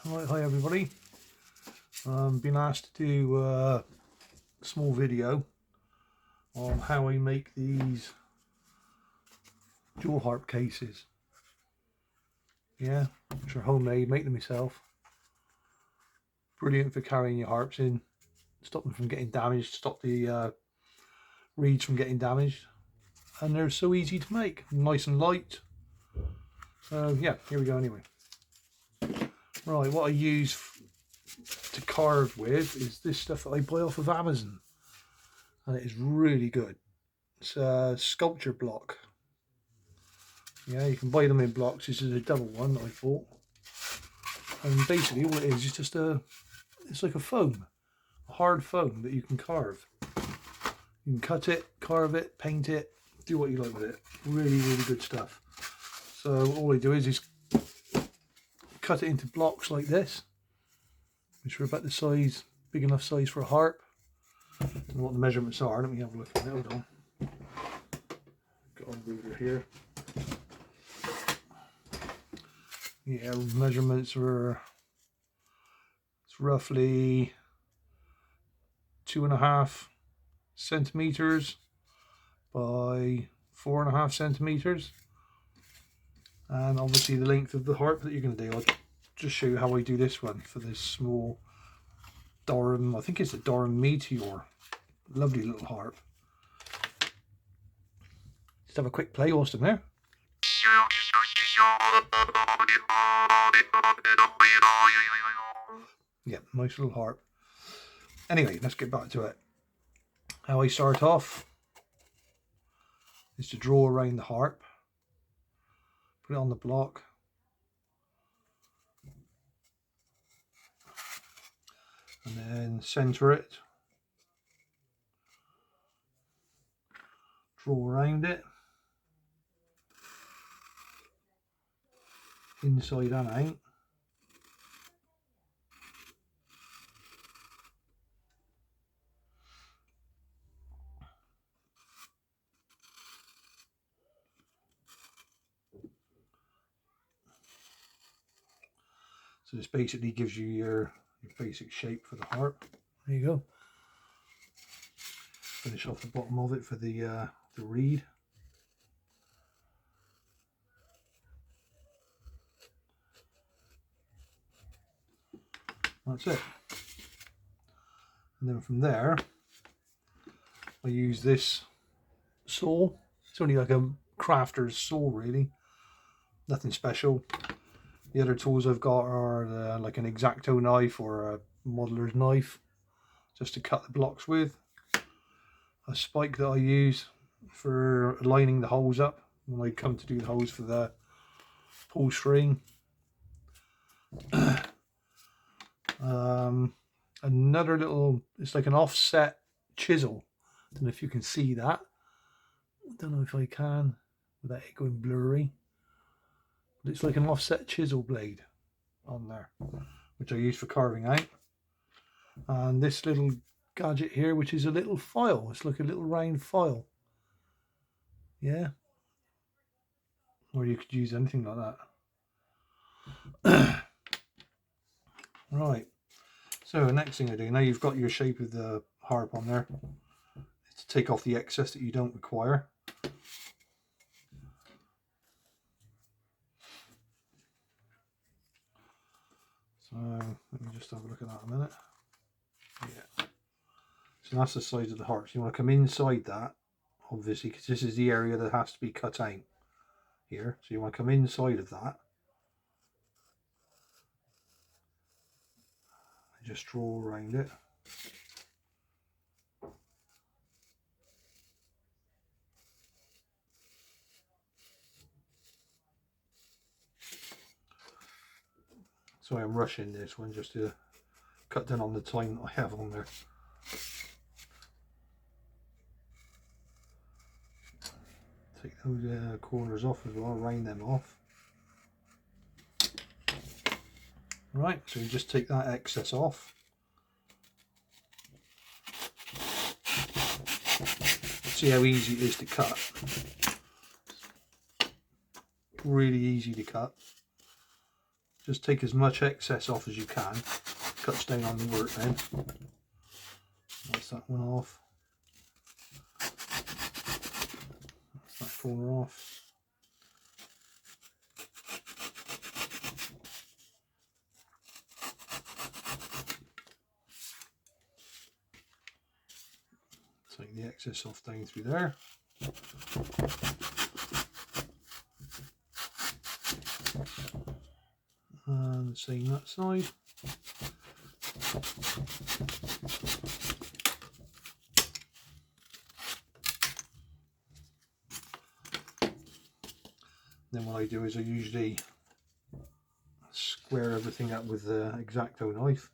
Right, hi everybody. Been asked to do a small video on how I make these dual harp cases. Yeah, which are homemade, make them myself. Brilliant for carrying your harps in, stop them from getting damaged, stop the reeds from getting damaged, and they're so easy to make, nice and light. So yeah, here we go anyway. Right, what I use to carve with is this stuff that I buy off of Amazon, and it is really good. It's a sculpture block. Yeah, you can buy them in blocks. This is a double one that I bought, and basically all it is just it's like a foam, a hard foam that you can carve. You can cut it, carve it, paint it, do what you like with it. Really, really good stuff. So all I do is cut it into blocks like this, which are about the size, big enough size for a harp. I don't know what the measurements are. Let me have a look at it. Hold on. Got a ruler here. Yeah, measurements were, it's roughly 2.5 centimeters by 4.5 centimeters, and obviously the length of the harp that you're going to do. I'll just show you how I do this one for this small Durham, I think it's a Durham Meteor. Lovely little harp. Just have a quick play whilst I'm there. Yeah, nice little harp. Anyway, let's get back to it. How I start off is to draw around the harp, put it on the block, and then center it, draw around it, inside and out. So this basically gives you your basic shape for the harp. There you go. Finish off the bottom of it for the reed. That's it. And then from there, I use this saw. It's only like a crafter's saw, really. Nothing special. The other tools I've got are like an X-Acto knife or a modeler's knife, just to cut the blocks with. A spike that I use for lining the holes up when I come to do the holes for the pull string. Another little, it's like an offset chisel. I don't know if you can see that. I don't know if I can without it going blurry. But it's like an offset chisel blade on there, which I use for carving out. And this little gadget here, which is a little file. It's like a little round file. Yeah. Or you could use anything like that. Right. So the next thing I do, now you've got your shape of the harp on there, is to take off the excess that you don't require. So let me just have a look at that a minute. Yeah. So that's the size of the harp. So you want to come inside that, obviously, because this is the area that has to be cut out here. So you want to come inside of that. And just draw around it. So I'm rushing this one just to cut down on the time that I have on there. Take those corners off as well, round them off. Right, so you just take that excess off. See how easy it is to cut. Really easy to cut. Just take as much excess off as you can. Cuts down on the work then. That's that one off. That's that corner off. Take the excess off down through there. And the same that side. Then what I do is I usually square everything up with the X-Acto knife.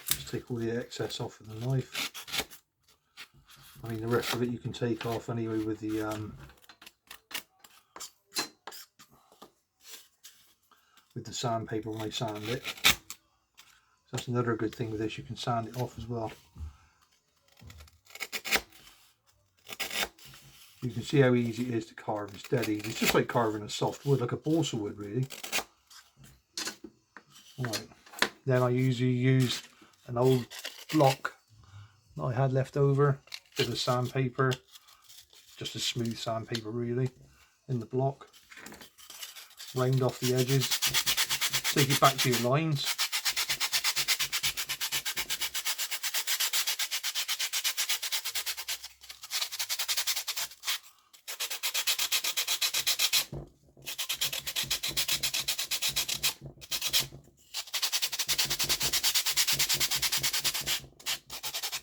Just take all the excess off with the knife. I mean, the rest of it you can take off anyway with the sandpaper when I sand it. So that's another good thing with this, you can sand it off as well. You can see how easy it is to carve. It's dead easy. It's just like carving a soft wood, like a balsa wood really. Right. Then I usually use an old block that I had left over, bit of sandpaper, just a smooth sandpaper really, in the block. Round off the edges. Take it back to your lines.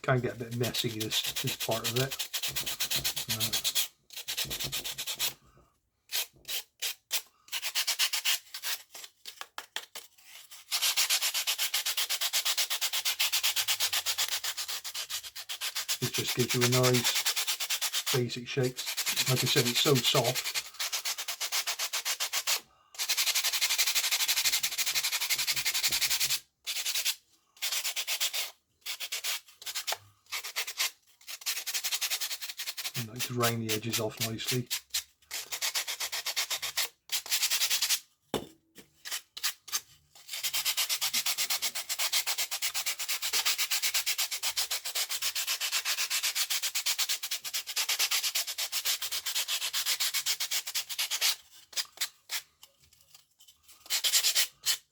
Can get a bit messy this part of it. It just gives you a nice basic shape. Like I said, it's so soft. I like to round the edges off nicely.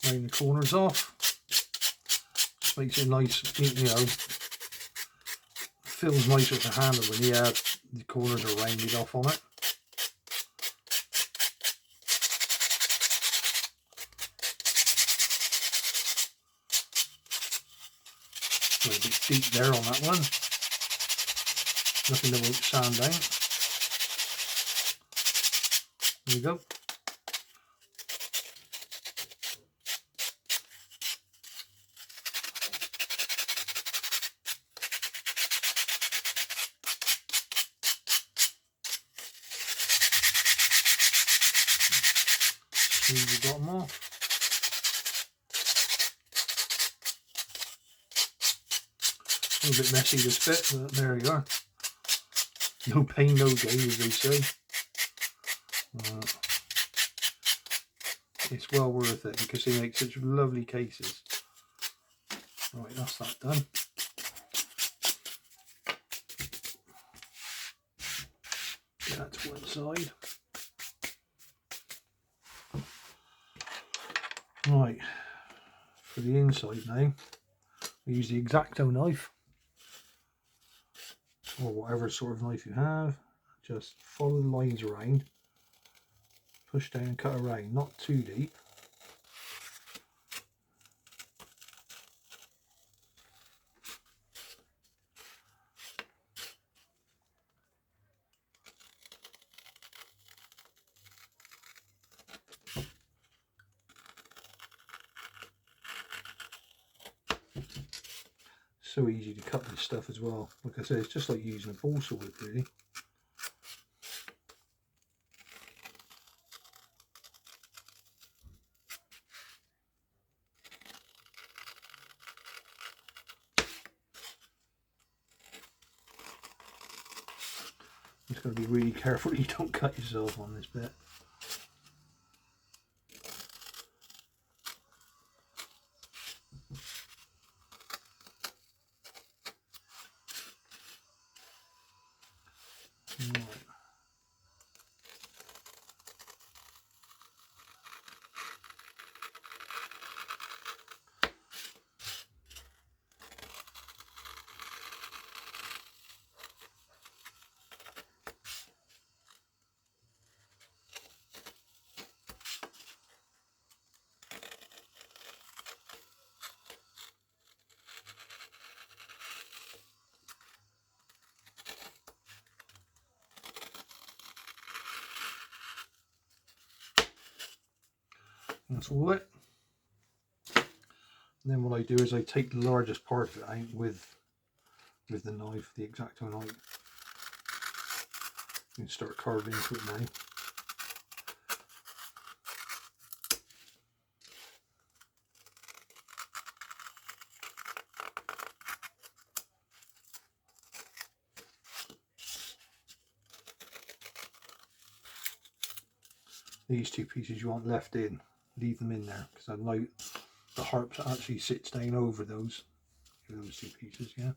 Round the corners off. Just makes it nice, you know, feels nice with the handle when the corners are rounded off on it. A little bit deep there on that one. Nothing that won't sand down. There we go. Smooth the bottom off. A little bit messy this bit, but there you are. No pain, no gain, as they say. It's well worth it because they make such lovely cases. Right, that's that done. Get that to one side. Right, for the inside now, we use the X-Acto knife, or whatever sort of knife you have. Just follow the lines around, push down and cut around, not too deep. So easy to cut this stuff as well. Like I said, it's just like using a balsa wood really. Just got to be really careful you don't cut yourself on this bit. Right. That's all it. And then what I do is I take the largest part of it out with the knife, the X-Acto knife, and start carving into it now. These two pieces you want left in, leave them in there, because I know the harp actually sits down over those two pieces, yeah.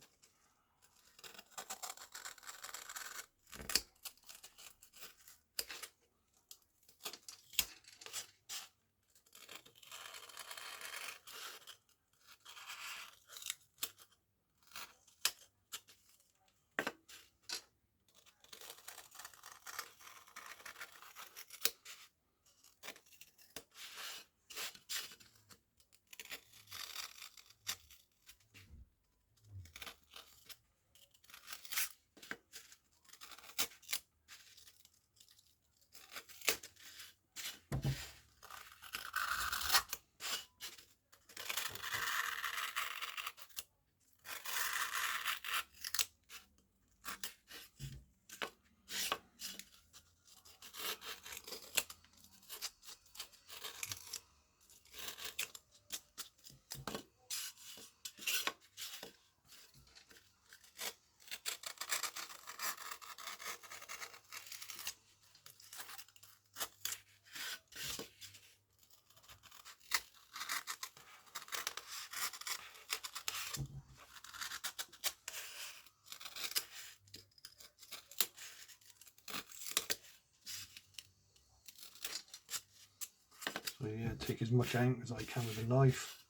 So yeah, take as much out as I can with a knife.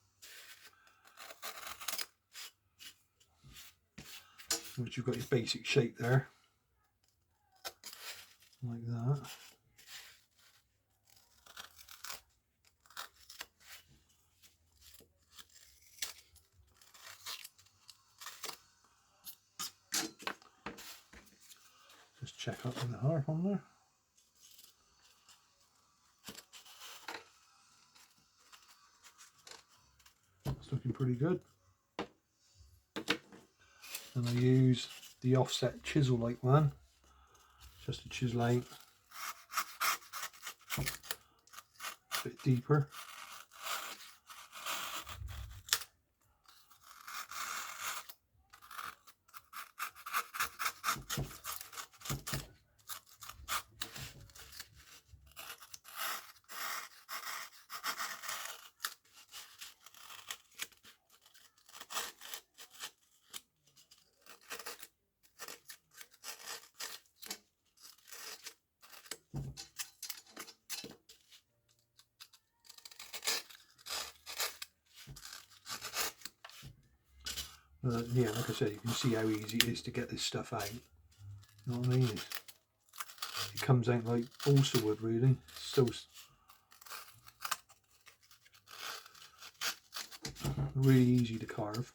Once you've got your basic shape there, like that. Just check out with the harp on there. It's looking pretty good. And I use the offset chisel like one, just to chisel out a bit deeper. Yeah, like I said, you can see how easy it is to get this stuff out. You know what I mean? It comes out like balsa wood, really. So really easy to carve.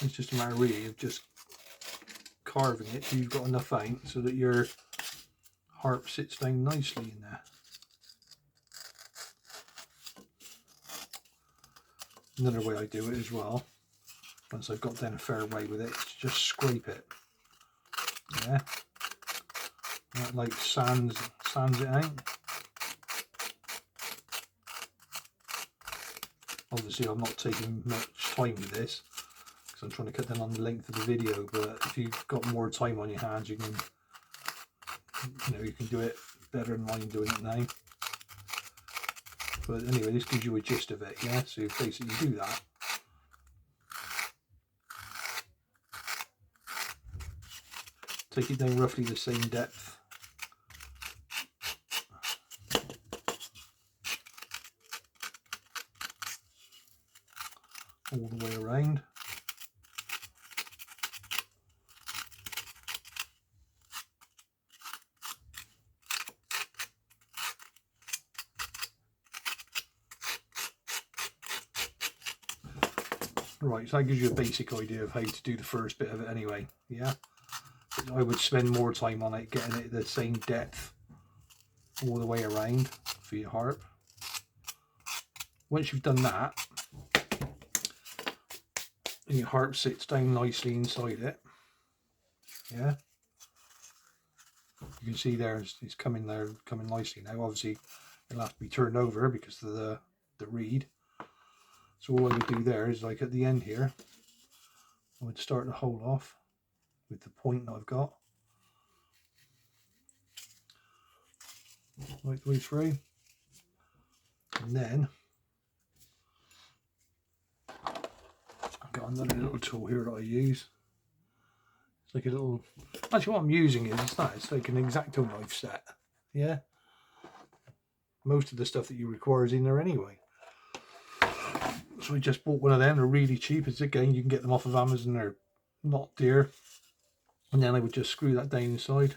It's just a matter really of just carving it so you've got enough out so that your harp sits down nicely in there. Another way I do it as well, once I've got down a fair way with it, is just scrape it. Yeah, that like sands it out. Obviously I'm not taking much time with this because I'm trying to cut down on the length of the video, but if you've got more time on your hands, you can, you can do it better than I'm doing it now. But anyway, this gives you a gist of it, yeah? So you basically do that. Take it down roughly the same depth. All the way around. Right, so that gives you a basic idea of how to do the first bit of it anyway, yeah? I would spend more time on it, getting it the same depth all the way around for your harp. Once you've done that, and your harp sits down nicely inside it, yeah? You can see there it's coming nicely now. Obviously, it'll have to be turned over because of the reed. So all I would do there is, like at the end here, I would start the hole off with the point that I've got, right the way through, and then I've got another little tool here that I use. It's like a little, actually what I'm using it's like an X-Acto knife set, yeah? Most of the stuff that you require is in there anyway. So I just bought one of them. They're really cheap. It's, again, you can get them off of Amazon. They're not dear. And then I would just screw that down inside,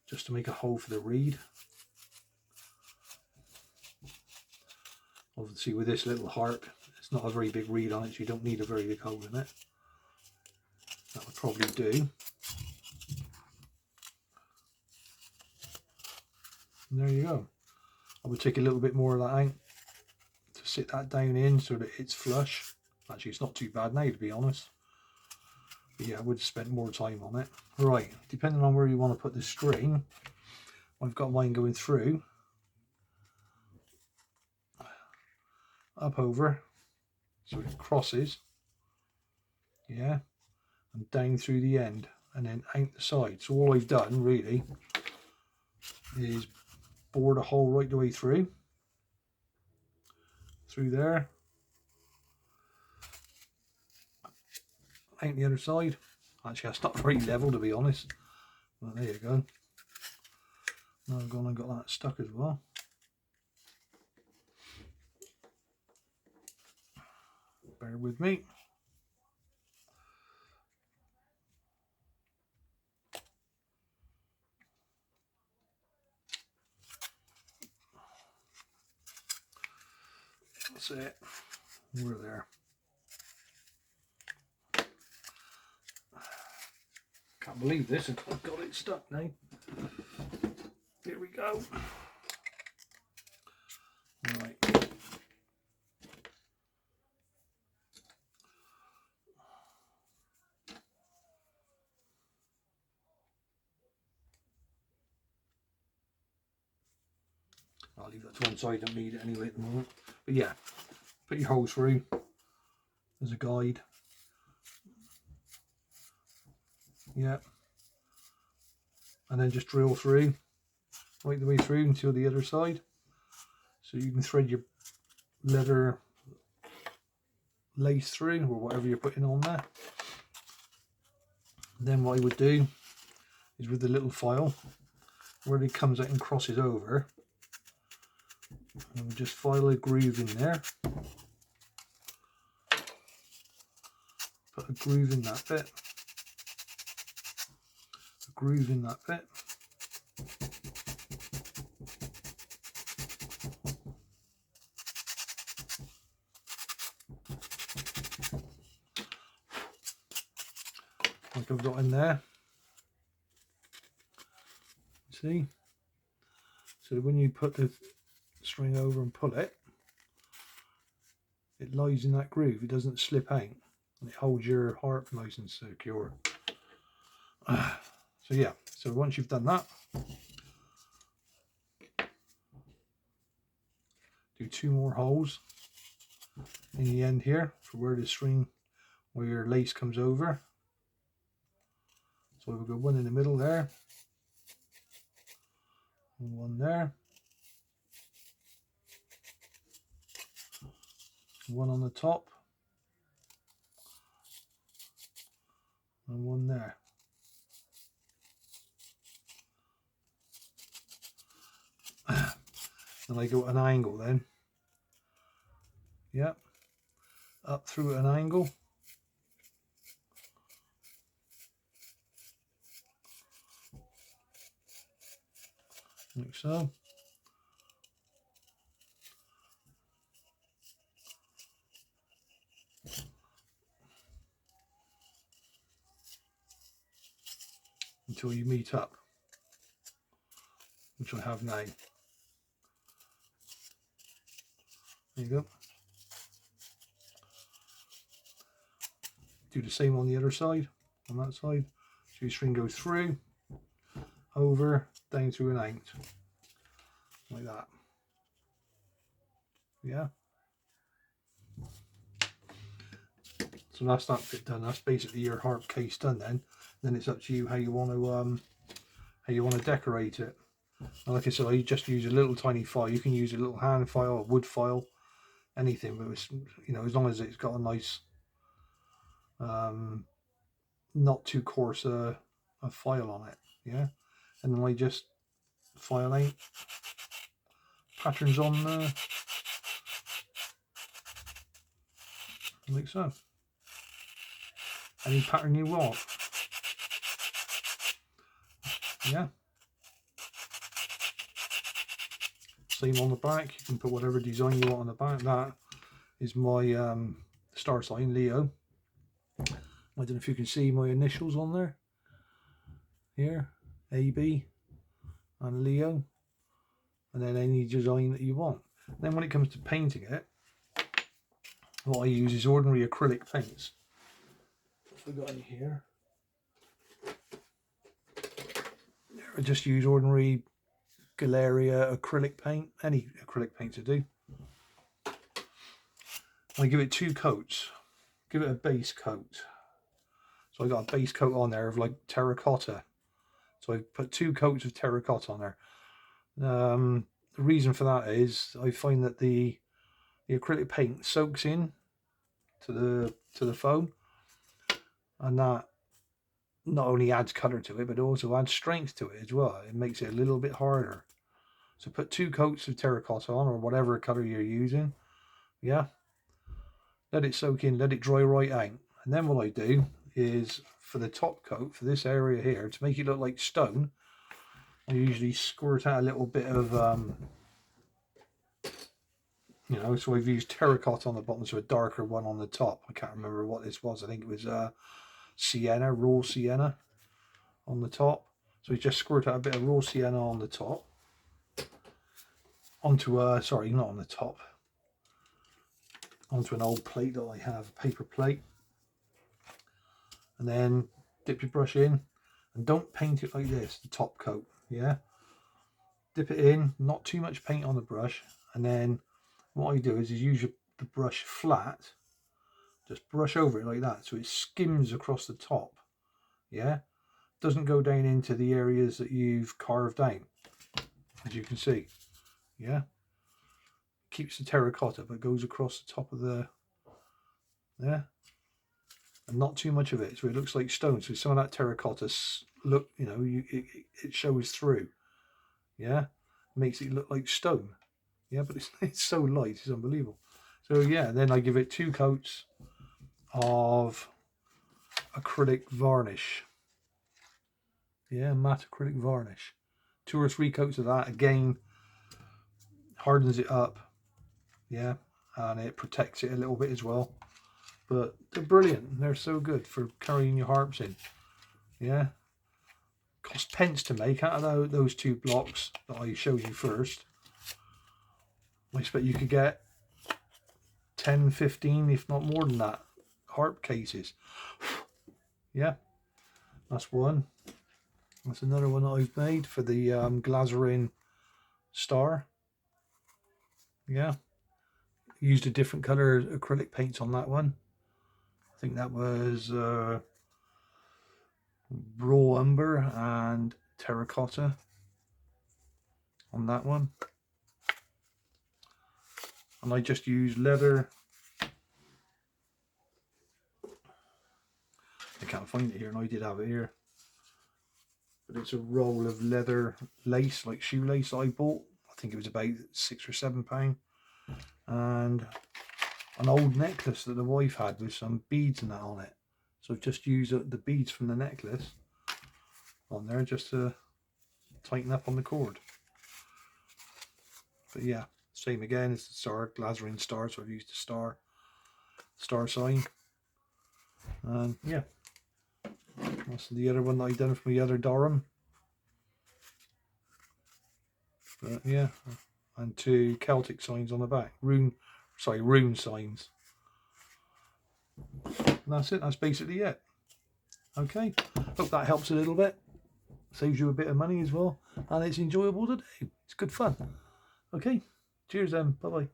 just to make a hole for the reed. Obviously with this little harp, it's not a very big reed on it, so you don't need a very big hole in it. That would probably do. And there you go. I would take a little bit more of that out to sit that down in so that it's flush. Actually, it's not too bad now, to be honest. But yeah, I would spend more time on it. Right, depending on where you want to put the string, I've got mine going through, up over, so it crosses, yeah, and down through the end, and then out the side. So all I've done really is bore the hole right the way through there, out the other side. Actually, that's not very level, to be honest. Well, there you go. Now I've gone and got that stuck as well. Bear with me. That's it. We're there. Can't believe this. I've got it stuck now. Here we go. Right. I'll leave that to one side, don't need it anyway at the moment. But yeah, put your holes through as a guide. Yeah. And then just drill through, right the way through until the other side. So you can thread your leather lace through, or whatever you're putting on there. And then what I would do is with the little file, where it comes out and crosses over, I would just file a groove in there. Put a groove in that bit. A groove in that bit. like I've got in there. See? So when you put the string over and pull it, it lies in that groove. It doesn't slip out, and it holds your harp nice and secure. So yeah, so once you've done that, do 2 more holes in the end here for where the string, where your lace comes over. So we'll go 1 in the middle there, and 1 there, 1 on the top, and 1 there. And I go at an angle then. Yep. Up through an angle. Like so. Until you meet up, which I have now. There you go. Do the same on the other side, on that side. So your string goes through, over, down through and out. Like that. Yeah. So that's that bit done. That's basically your harp case done then. Then it's up to you how you want to decorate it. And like I said, I just use a little tiny file. You can use a little hand file, a wood file, anything, but it's, you know, as long as it's got a nice not too coarse a file on it. Yeah. And then I just file out patterns on like so. Any pattern you want. Yeah. Same on the back. You can put whatever design you want on the back. That is my star sign, Leo. I don't know if you can see my initials on there. Here, AB and Leo. And then any design that you want. Then when it comes to painting it, what I use is ordinary acrylic paints. What have I got in here? I just use ordinary Galeria acrylic paint, any acrylic paint to do. I give it 2 coats, give it a base coat. So I got a base coat on there of like terracotta. So I put 2 coats of terracotta on there. The reason for that is I find that the acrylic paint soaks in to the foam, and that not only adds colour to it, but also adds strength to it as well. It makes it a little bit harder. So put 2 coats of terracotta on, or whatever colour you're using. Yeah. Let it soak in, let it dry right out. And then what I do is, for the top coat, for this area here, to make it look like stone, I usually squirt out a little bit of, you know, so I've used terracotta on the bottom, so a darker one on the top. I can't remember what this was. I think it was sienna, raw sienna on the top. So we just squirt out a bit of raw sienna on the top. Onto sorry, not on the top. Onto an old plate that I have, a paper plate. And then dip your brush in, and don't paint it like this, the top coat, yeah? Dip it in, not too much paint on the brush, and then what I do is use the brush flat, just brush over it like that, so it skims across the top, yeah? Doesn't go down into the areas that you've carved out, as you can see, yeah? Keeps the terracotta, but goes across the top of the, yeah? And not too much of it, so it looks like stone. So some of that terracotta, look, you know, it shows through, yeah? Makes it look like stone, yeah? But it's so light, it's unbelievable. So yeah, then I give it 2 coats of acrylic varnish, yeah, matte acrylic varnish. 2 or 3 coats of that, again, hardens it up, yeah, and it protects it a little bit as well. But they're brilliant. They're so good for carrying your harps in. Yeah, cost pence to make out of those 2 blocks that I showed you first. I expect you could get 10, 15, if not more than that, harp cases. Yeah, that's one. That's another one that I've made for the Glazerin star. Yeah, used a different colour acrylic paints on that one. I think that was raw umber and terracotta on that one. And I just used leather. I can't find it here, and I did have it here. But it's a roll of leather lace, like shoelace I bought. I think it was about £6 or £7. And an old necklace that the wife had with some beads and that on it. So I've just used the beads from the necklace on there just to tighten up on the cord. But yeah, same again, it's the star, Glazerin star, so I've used the star sign. And yeah, that's the other one that I done from the other Durham. But yeah, and 2 Celtic signs on the back, rune signs. And that's it, that's basically it. Okay, hope that helps a little bit, saves you a bit of money as well, and it's enjoyable to do. It's good fun. Okay, cheers then, bye bye.